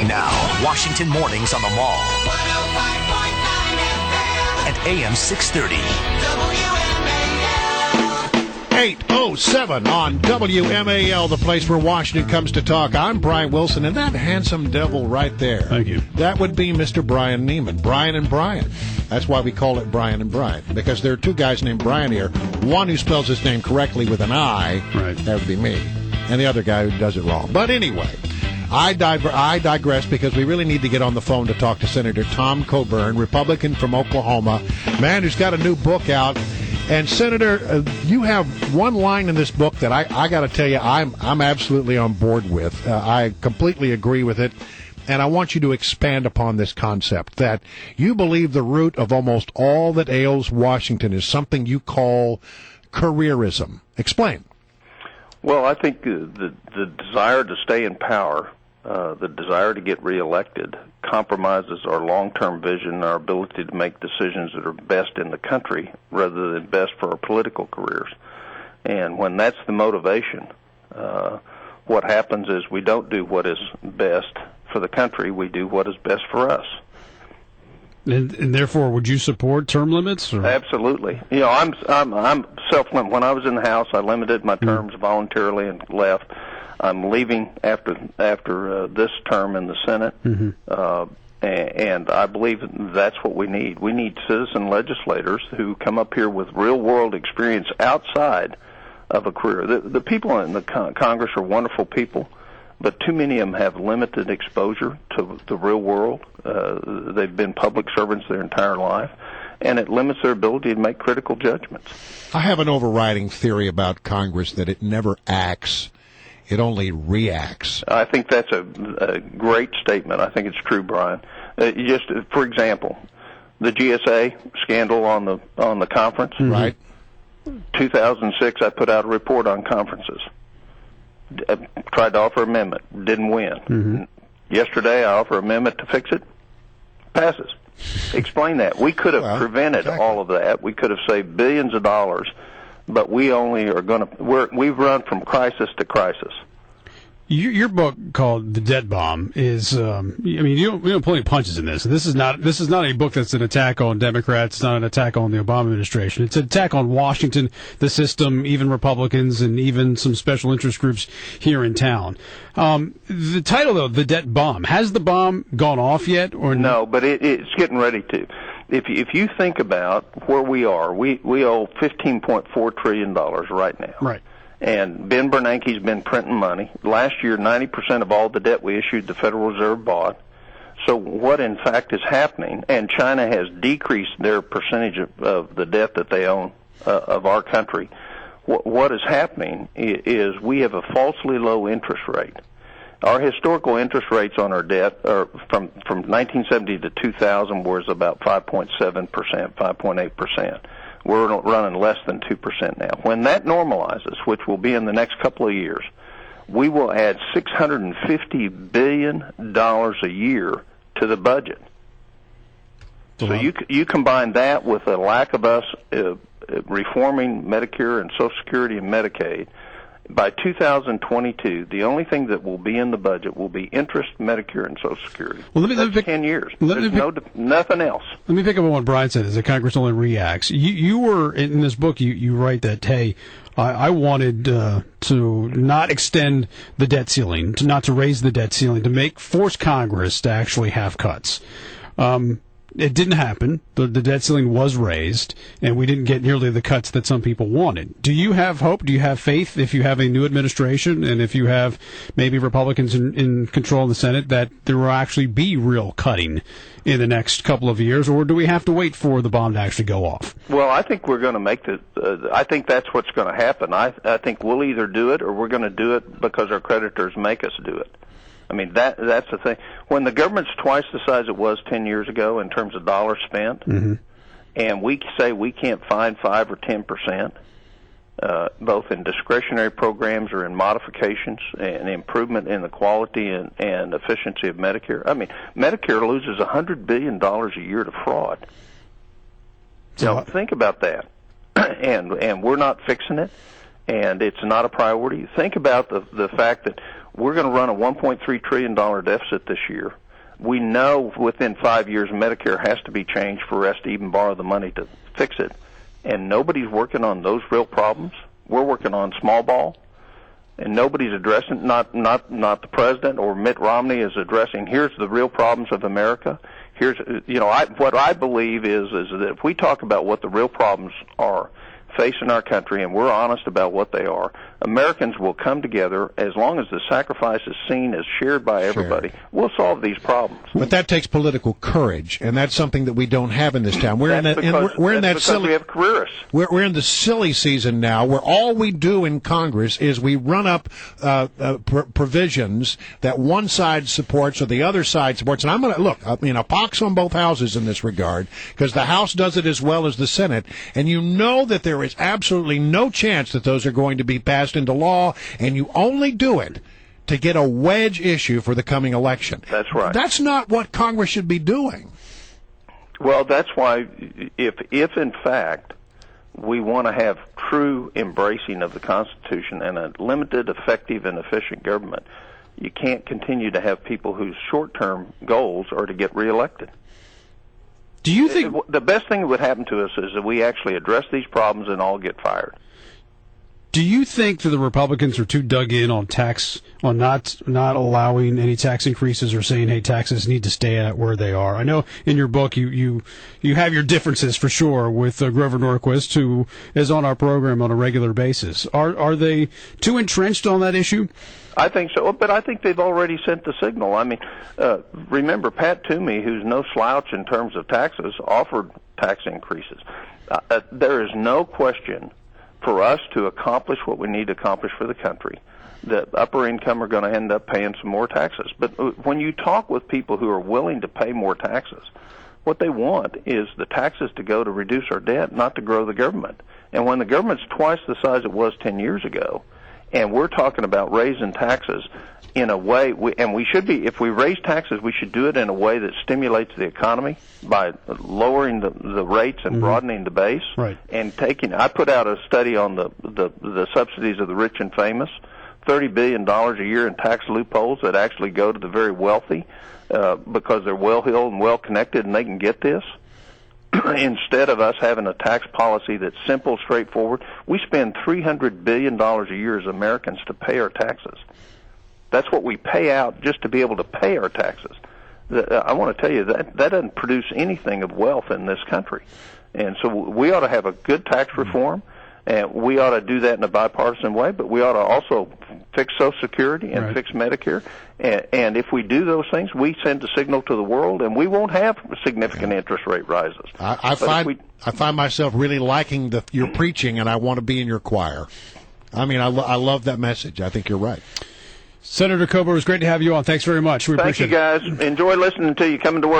Now, Washington Mornings on the Mall. 105.9 FM. And AM 630. WMAL. 8:07 on WMAL, the place where Washington comes to talk. I'm Brian Wilson, and that handsome devil right there. Thank you. That would be Mr. Brian Neiman. Brian and Brian. That's why we call it Brian and Brian, because there are two guys named Brian here. One who spells his name correctly with an I. Right. That would be me. And the other guy who does it wrong. But anyway, I digress because we really need to get on the phone to talk to Senator Tom Coburn, Republican from Oklahoma, man who's got a new book out. And Senator, you have one line in this book that I got to tell you I'm absolutely on board with. I completely agree with it, and I want you to expand upon this concept that you believe the root of almost all that ails Washington is something you call careerism. Explain. Well, I think the desire to stay in power, the desire to get reelected, compromises our long-term vision, our ability to make decisions that are best in the country rather than best for our political careers. And when that's the motivation, what happens is we don't do what is best for the country, we do what is best for us. And therefore, would you support term limits? Or? Absolutely. You know, I'm self-limited. When I was in the House, I limited my terms voluntarily and left. I'm leaving after this term in the Senate, and I believe that's what we need. We need citizen legislators who come up here with real-world experience outside of a career. The people in the Congress are wonderful people, but too many of them have limited exposure to the real world. They've been public servants their entire life, and it limits their ability to make critical judgments. I have an overriding theory about Congress that it never acts. It only reacts. I think that's a great statement. I think it's true, Brian. Just for example, the GSA scandal on the conference. Right. 2006, I put out a report on conferences. Tried to offer amendment, didn't win. Yesterday, I offer amendment to fix it. Passes. Explain that. We could have prevented all of that. We could have saved billions of dollars. But we only are going to. We've run from crisis to crisis. Your book called "The Debt Bomb" is. I mean, you don't pull any punches in this. This is not a book that's an attack on Democrats. It's not an attack on the Obama administration. It's an attack on Washington, the system, even Republicans, and even some special interest groups here in town. The title, though, "The Debt Bomb," has the bomb gone off yet, or no? But it's getting ready to. If you think about where we are, we owe $15.4 trillion right now. Right. And Ben Bernanke's been printing money. Last year, 90% of all the debt we issued, the Federal Reserve bought. So what, in fact, is happening, and China has decreased their percentage of the debt that they own of our country. What is happening is we have a falsely low interest rate. Our historical interest rates on our debt are from 1970 to 2000 was about 5.7%, 5.8%. We're running less than 2% now. When that normalizes, which will be in the next couple of years, we will add $650 billion a year to the budget. So you combine that with a lack of us reforming Medicare and Social Security and Medicaid. By 2022, the only thing that will be in the budget will be interest, Medicare, and Social Security. Well, let me pick 10 years. There's nothing else. Let me pick up on what Brian said, is that Congress only reacts. You were, in this book, you write that, hey, I wanted to not extend the debt ceiling, not to raise the debt ceiling, to force Congress to actually have cuts. It didn't happen. The debt ceiling was raised, and we didn't get nearly the cuts that some people wanted. Do you have hope? Do you have faith, if you have a new administration and if you have maybe Republicans in control in the Senate, that there will actually be real cutting in the next couple of years, or do we have to wait for the bomb to actually go off? Well, I think we're going to make I think that's what's going to happen. I think we'll either do it or we're going to do it because our creditors make us do it. I mean, that's the thing. When the government's twice the size it was 10 years ago in terms of dollars spent, and we say we can't find 5 or 10%, both in discretionary programs or in modifications and improvement in the quality and efficiency of Medicare. I mean, Medicare loses $100 billion a year to fraud. So think about that. And we're not fixing it, and it's not a priority. Think about the fact that We're going to run a $1.3 trillion deficit this year. We know within 5 years Medicare has to be changed for us to even borrow the money to fix it. And nobody's working on those real problems. We're working on small ball, and nobody's addressing. Not the president or Mitt Romney is addressing. Here's the real problems of America. Here's what I believe is that if we talk about what the real problems are facing our country and we're honest about what they are, Americans will come together. As long as the sacrifice is seen as shared by everybody, we'll solve these problems. But that takes political courage, and that's something that we don't have in this town. We're in that silly. We have careerists. We're in the silly season now, where all we do in Congress is we run up provisions that one side supports or the other side supports. And I'm going to look. A pox on both houses in this regard, because the House does it as well as the Senate, and you know that there is absolutely no chance that those are going to be passed into law, and you only do it to get a wedge issue for the coming election. That's right. That's not what Congress should be doing. Well, that's why if in fact we want to have true embracing of the Constitution and a limited, effective, and efficient government, you can't continue to have people whose short-term goals are to get reelected. Do you think the best thing that would happen to us is that we actually address these problems and all get fired? Do you think that the Republicans are too dug in on not allowing any tax increases, or saying, hey, taxes need to stay at where they are? I know in your book you have your differences for sure with Grover Norquist, who is on our program on a regular basis. Are they too entrenched on that issue? I think so, but I think they've already sent the signal. I mean, remember Pat Toomey, who's no slouch in terms of taxes, offered tax increases. There is no question for us to accomplish what we need to accomplish for the country, the upper income are going to end up paying some more taxes. But when you talk with people who are willing to pay more taxes, what they want is the taxes to go to reduce our debt, not to grow the government. And when the government's twice the size it was 10 years ago, and we're talking about raising taxes in a way, we should be, if we raise taxes, we should do it in a way that stimulates the economy by lowering the rates and broadening the base. Right. And I put out a study on the subsidies of the rich and famous, $30 billion a year in tax loopholes that actually go to the very wealthy because they're well-heeled and well-connected and they can get this. Instead of us having a tax policy that's simple, straightforward, we spend $300 billion a year as Americans to pay our taxes. That's what we pay out just to be able to pay our taxes. I want to tell you that doesn't produce anything of wealth in this country. And so we ought to have a good tax reform, and we ought to do that in a bipartisan way, but we ought to also fix Social Security and fix Medicare. And if we do those things, we send a signal to the world, and we won't have significant interest rate rises. I find myself really liking your preaching, and I want to be in your choir. I mean, I love that message. I think you're right. Senator Coburn, it was great to have you on. Thanks very much. We appreciate it. Thank you, guys. Enjoy listening to you coming to work.